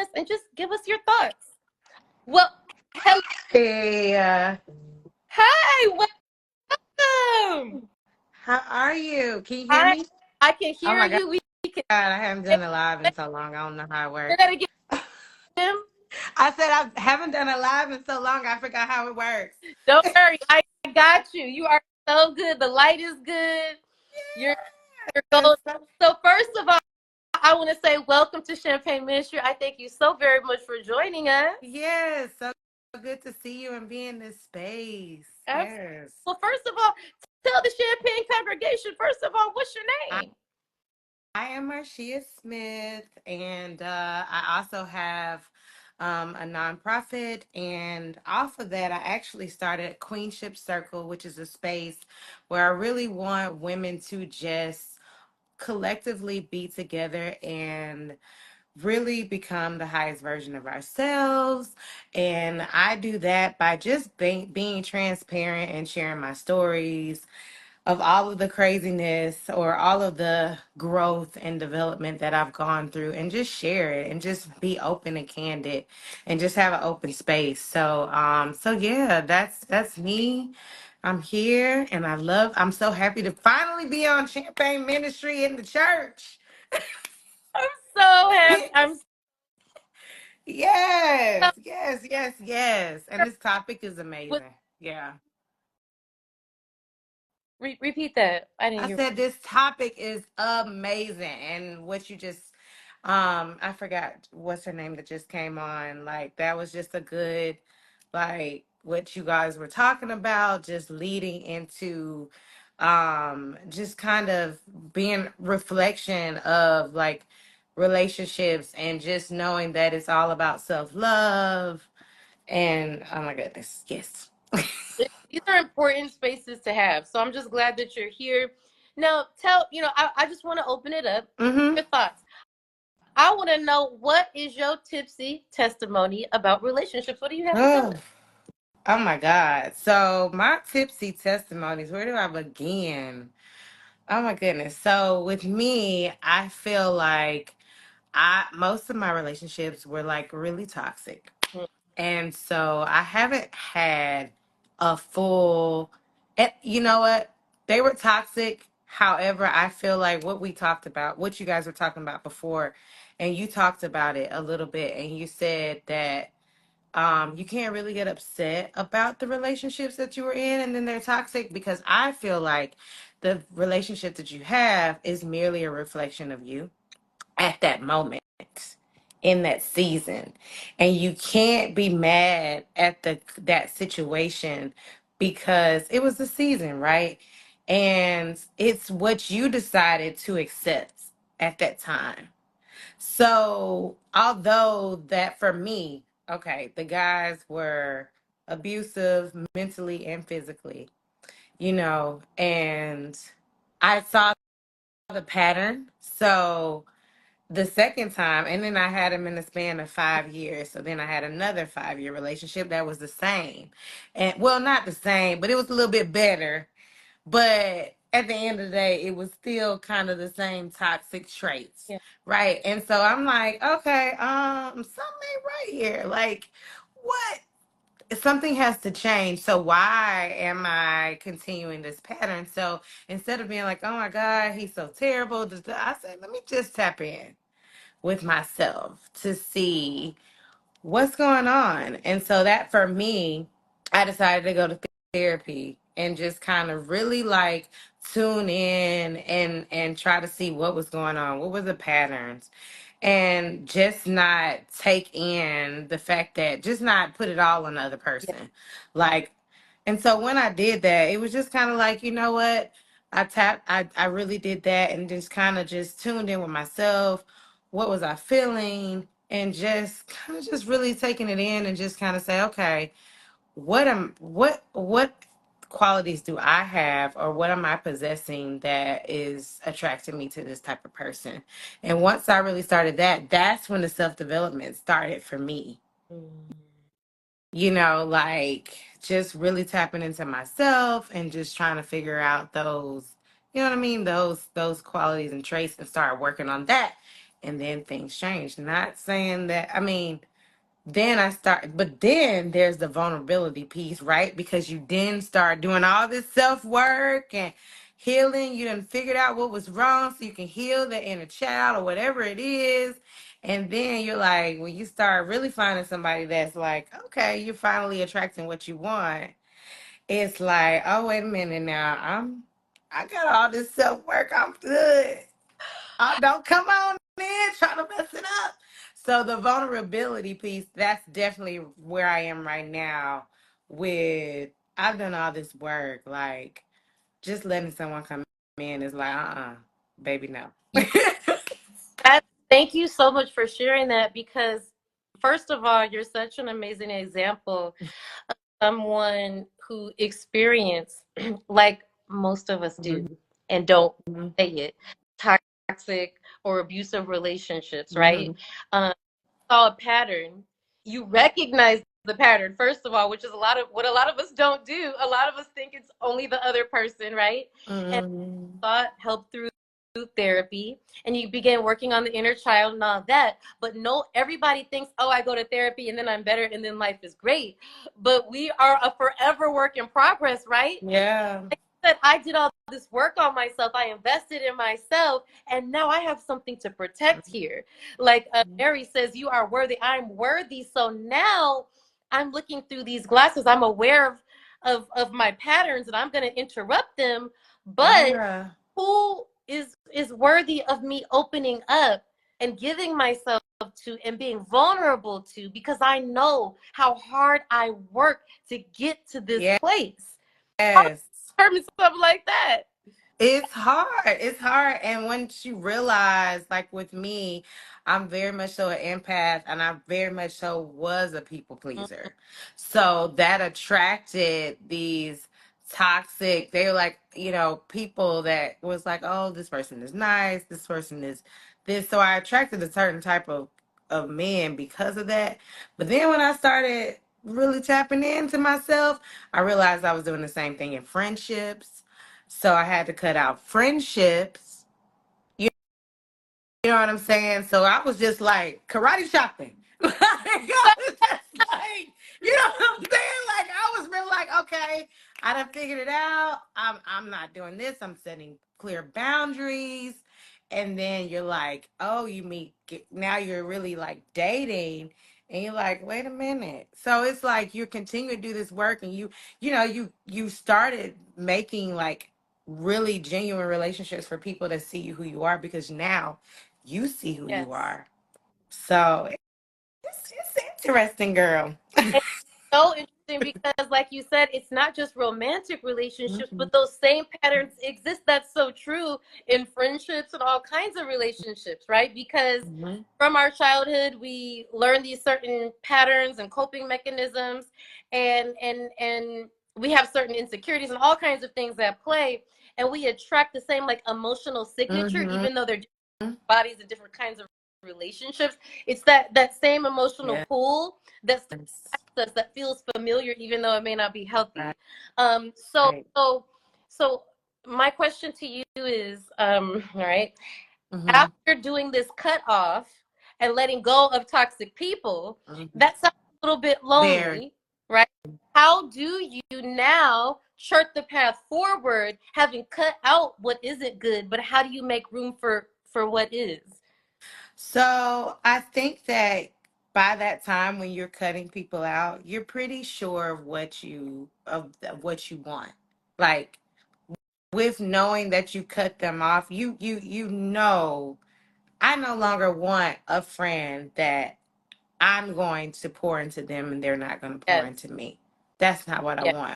us and just give us your thoughts. Well, hello. Hey, Hi, welcome. how are you? Can you hear Hi, me? I can Oh hear my God, you. We can. I haven't done a live in so long. I don't know how it We're works. gonna get them. I said I haven't done a live in so long. I forgot how it works. Don't worry, I got you. You are so good. The light is good. You're you're Yes, golden. So first of all, I want to say welcome to Champagne Ministry. I thank you so very much for joining us. yes, so good to see you and be in this space. Absolutely. Yes. Well, first of all, tell the Champagne congregation. First of all, what's your I, name? I am Marsheia Smith, and I also have a nonprofit. And off of that, I actually started Queenship Circle, which is a space where I really want women to just collectively be together and really become the highest version of ourselves. And I do that by just being transparent and sharing my stories of all of the craziness or all of the growth and development that I've gone through, and just share it and just be open and candid and just have an open space. So yeah, that's me. I'm here and I'm so happy to finally be on Champagne Ministry in the church. I'm so happy. I'm so Yes, yes, yes, yes. And this topic is with amazing. Yeah. repeat that. I didn't I hear. said this topic is amazing. And what you just I forgot what's her name that just came on. Like that was just a good, like what you guys were talking about, just leading into just kind of being reflection of like relationships and just knowing that it's all about self-love. And oh my goodness, yes. These are important spaces to have. So I'm just glad that you're here. Now, I just want to open it up. Mm-hmm. Your thoughts. I want to know, what is your tipsy testimony about relationships? What do you have to tell Oh, us? oh my God. So my tipsy testimonies, where do I begin? Oh my goodness. So with me, I feel like I most of my relationships were like really toxic. And so I haven't had a full, and you know what? They were toxic. However, I feel like what we talked about, what you guys were talking about before, and you talked about it a little bit, and you said that you can't really get upset about the relationships that you were in and then they're toxic, because I feel like the relationship that you have is merely a reflection of you at that moment in that season, and you can't be mad at that situation because it was the season, right? And it's what you decided to accept at that time. So, although that for me, okay, the guys were abusive mentally and physically, and I saw the pattern. So, the second time, and then I had him in the span of 5 years. So then I had another 5-year relationship that was the same. And well, not the same, but it was a little bit better. But at the end of the day, it was still kind of the same toxic traits, Yeah. right? And so I'm like, okay, something ain't right here. Like, what? Something has to change. So why am I continuing this pattern? So instead of being like, oh my God, he's so terrible, I said, let me just tap in with myself to see what's going on. And so that for me, I decided to go to therapy and just kind of really like tune in and try to see what was going on, what were the patterns, and just not take in the fact that, just not put it all on the other Yeah. person. Like, and so when I did that, it was just kind of like, you know what? I really did that and just kind of just tuned in with myself. What was I feeling? And just kind of just really taking it in and just kind of say, okay, what qualities do I have, or what am I possessing that is attracting me to this type of person? And once I really started that, that's when the self-development started for me. Mm. Like just really tapping into myself and just trying to figure out those, you know what I mean, those qualities and traits, and start working on that. and then things change. Not saying that, I mean, then I start, but then there's the vulnerability piece, right? Because you then start doing all this self work and healing. You done figured out what was wrong so you can heal the inner child or whatever it is. And then you're like, when you start really finding somebody that's like, okay, you're finally attracting what you want. It's like, oh, wait a minute now. I got all this self work. I'm good. Oh, don't come on in trying to mess it up. So the vulnerability piece, that's definitely where I am right now with I've done all this work. Like just letting someone come in is like, baby, no. That, thank you so much for sharing that because, first of all, you're such an amazing example of someone who experienced, like most of us do, and don't Mhm, say it, toxic or abusive relationships, right? mhm, Um, saw a pattern. You recognize the pattern, first of all, which is a lot of what a lot of us don't do. A lot of us think it's only the other person, right? And mhm. thought help through therapy and you begin working on the inner child and all that, but no, everybody thinks, oh, I go to therapy and then I'm better and then life is great, but we are a forever work in progress, right? Yeah. Like I said, I did all this work on myself, I invested in myself, and now I have something to protect here. Like Mary says, you are worthy, I'm worthy, so now I'm looking through these glasses, I'm aware of my patterns and I'm going to interrupt them, but Yeah. who is worthy of me opening up and giving myself to and being vulnerable to, because I know how hard I work to get to this place. How do Yes. you determine something like that? It's hard. It's hard. And once you realize, like with me, I'm very much so an empath and I very much so was a people pleaser. So that attracted these toxic, they were like, people that was like, oh, this person is nice, this person is this. So I attracted a certain type of men because of that. But then when I started really tapping into myself, I realized I was doing the same thing in friendships, so I had to cut out friendships. You know what I'm saying? So I was just like karate chopping. Like I was just like, you know what I'm saying? Like I was really like, okay, I done figured it out. I'm not doing this. I'm setting clear boundaries. And then you're like, oh, now you're really like dating. And you're like, wait a minute. So it's like you're continuing to do this work and you started making like really genuine relationships for people to see you who you are because now you see who you Yes. are. So it's interesting, girl. And so interesting because, like you said, it's not just romantic relationships, Mhm, but those same patterns exist. That's so true in friendships and all kinds of relationships, right? Because mhm, from our childhood, we learn these certain patterns and coping mechanisms, and we have certain insecurities and all kinds of things at play, and we attract the same like emotional signature, mhm. even though they're bodies and different kinds of relationships. It's that same emotional Yes. pull that us that feels familiar, even though it may not be Right. healthy. Um, so Right. so so my question to you is, all right, Mm-hmm. after doing this cut off and letting go of toxic people, Hmm. that sounds a little bit Very. lonely, right? How do you now chart the path forward, having cut out what isn't good, but how do you make room for what is? So I think that by that time when you're cutting people out, you're pretty sure of what you want. Like with knowing that you cut them off, you know I no longer want a friend that I'm going to pour into them and they're not going to pour Yes, into me. That's not what I yes, want.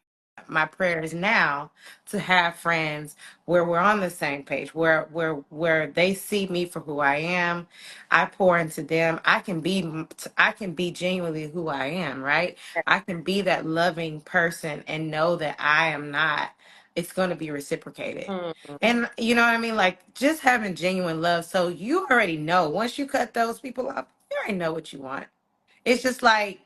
My prayer is now to have friends where we're on the same page, where they see me for who I am. I pour into them. I can be genuinely who I am, right? yes. I can be that loving person and know that I am not it's going to be reciprocated. Mm. And you know what I mean? Like just having genuine love. So you already know once you cut those people off, you already know what you want. It's just like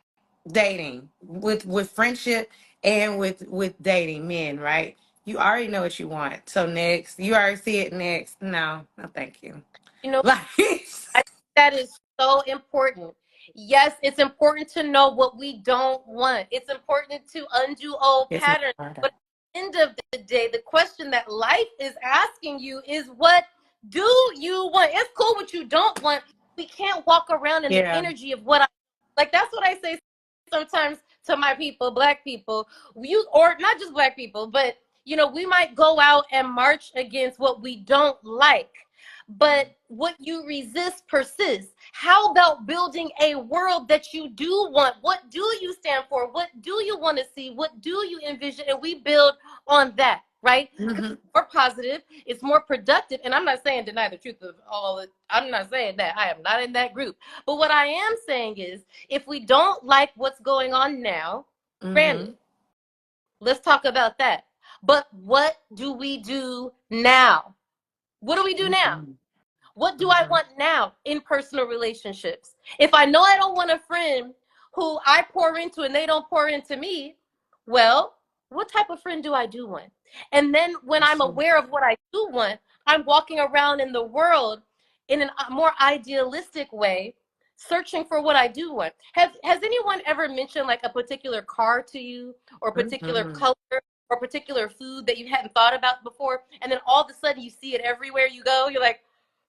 dating with friendship and with dating men, right? You already know what you want. So next, you already see it next. No, no, thank you. You know, Like, That is so important. Yes, it's important to know what we don't want. It's important to undo old It's patterns. not. But at the end of the day, the question that life is asking you is, what do you want? It's cool what you don't want. We can't walk around in the Yeah. energy of what I like. That's what I say sometimes to my people, black people. You, or not just black people, but we might go out and march against what we don't like, but what you resist persists. How about building a world that you do want? What do you stand for? What do you want to see? What do you envision? And we build on that, right? Because Mm-hmm. it's more positive, it's more productive. And I'm not saying deny the truth of all it. I'm not saying that. I am not in that group. But what I am saying is, if we don't like what's going on now, Mm-hmm. granted, let's talk about that. But what do we do now? What do we do now? Mm-hmm. What do I Mm-hmm. want now in personal relationships? If I know I don't want a friend who I pour into and they don't pour into me, well, what type of friend do I do want? And then when That's I'm true. aware of what I do want, I'm walking around in the world in a more idealistic way, searching for what I do want. Has anyone ever mentioned like a particular car to you, or a particular Mm-hmm. color, or particular food that you hadn't thought about before, and then all of a sudden you see it everywhere you go? You're like,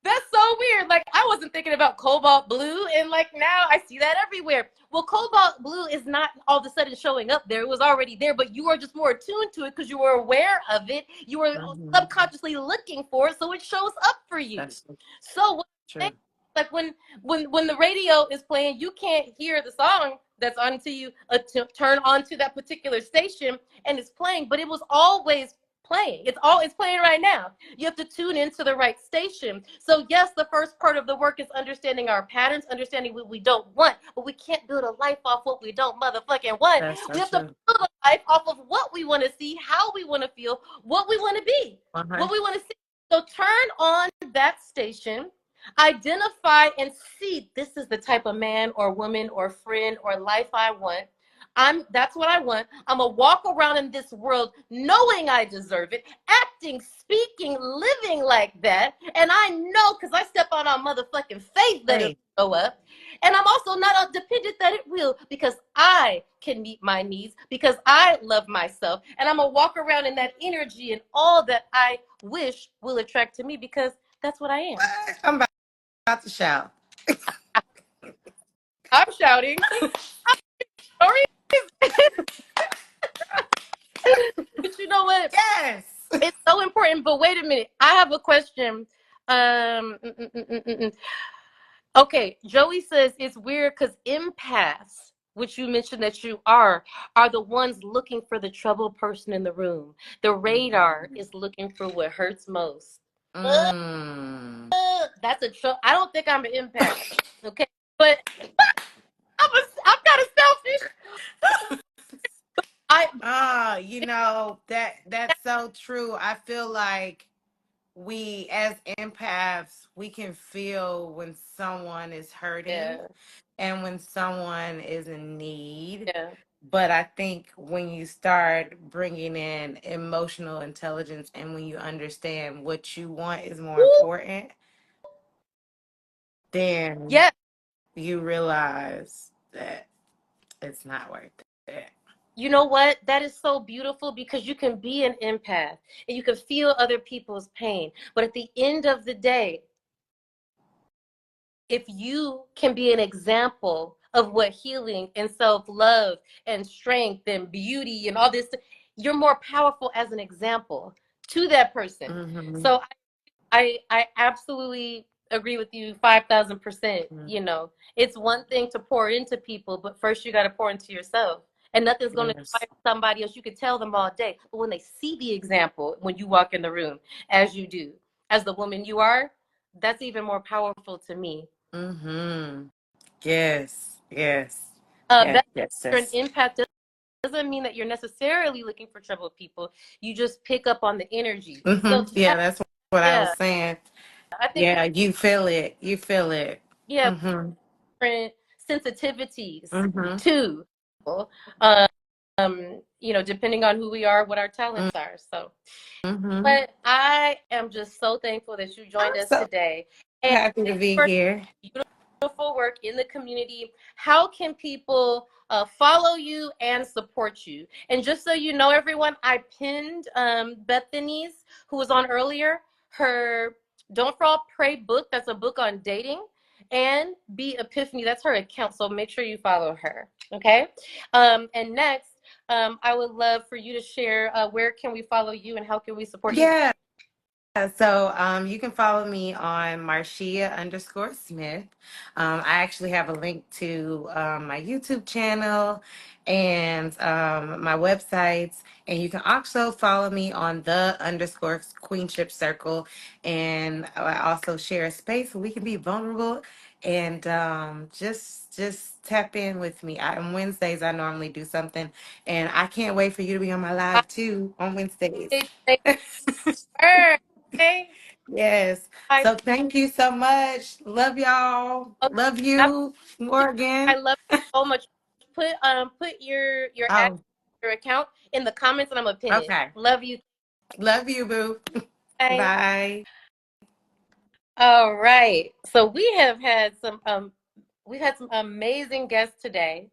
that's so weird. Like, I wasn't thinking about cobalt blue, and like now I see that everywhere. Well, cobalt blue is not all of a sudden showing up there. It was already there, but you are just more attuned to it because you were aware of it. You were Mm-hmm. subconsciously looking for it, so it shows up for you. That's So what I'm saying, true. like when the radio is playing, you can't hear the song that's on to you to turn on to that particular station and it's playing, but it was always playing. It's playing right now. You have to tune into the right station. So yes, the first part of the work is understanding our patterns, understanding what we don't want, but we can't build a life off what we don't motherfucking want. That's so We have to true. build a life off of what we want to see, how we want to feel, what we want to be, what 100. we want to see. So turn on that station, identify and see, this is the type of man or woman or friend or life I want. That's what I want. I'm gonna walk around in this world knowing I deserve it, acting, speaking, living like that. And I know because I step out on motherfucking faith that it'll Hey. go up. And I'm also not dependent that it will, because I can meet my needs, because I love myself. And I'm gonna walk around in that energy, and all that I wish will attract to me, because that's what I am. What? I'm about to shout. I'm shouting. Sorry. But you know what? Yes. It's so important. But wait a minute. I have a question. Um, mm, mm, mm, mm, mm. Okay, Joey says it's weird because empaths, which you mentioned that you are the ones looking for the troubled person in the room. The radar Mm-hmm. is looking for what hurts most. Mm. That's a I don't think I'm an empath. Okay, but I'm kind of selfish. I Ah, that's so true. I feel like we as empaths, we can feel when someone is hurting Yeah, and when someone is in need. yeah. But I think when you start bringing in emotional intelligence and when you understand what you want is more Woo! important, then Yeah. you realize that it's not worth it. You know what? That is so beautiful, because you can be an empath and you can feel other people's pain. But at the end of the day, if you can be an example of what healing and self-love and strength and beauty and all this, you're more powerful as an example to that person. Mm-hmm. So I absolutely agree with you 5,000%. It's one thing to pour into people, but first you got to pour into yourself. And nothing's going to Yes. inspire somebody else. You could tell them all day, but when they see the example, when you walk in the room, as you do, as the woman you are, that's even more powerful to me. Mm-hmm. Yes. Yes. Yes. That Yes. you're an Yes. empath doesn't mean that you're necessarily looking for troubled people. You just pick up on the energy. So Mm-hmm. Yeah, that's what I was yeah, saying. I think we Yeah, you feel it. You feel it. have Mm-hmm. different sensitivities Mm-hmm. too. Depending on who we are, what our talents are. So, Mm-hmm. but I am just so thankful that you joined I'm us so today. And happy to thank you be for here. beautiful work in the community. How can people follow you and support you? And just so you know, everyone, I pinned Bethany's, who was on earlier, her Don't Fall Pray book. That's a book on dating. And Be Epiphany, that's her account. So make sure you follow her. Okay. And next, I would love for you to share where can we follow you and how can we support you? Yeah. So you can follow me on Marsheia_Smith. I actually have a link to my YouTube channel and my websites. And you can also follow me on the_Queenship Circle. And I also share a space where we can be vulnerable and just tap in with me. On Wednesdays, I normally do something. And I can't wait for you to be on my live too on Wednesdays. I say word, okay? Yes. I So thank you so much. Love y'all. okay. Love I you, Morgan. love you so much. Put your ad, Oh, your account in the comments and I'm gonna pin it. okay. Love you. Love you, boo. Bye. Bye. All right. So we've had some amazing guests today.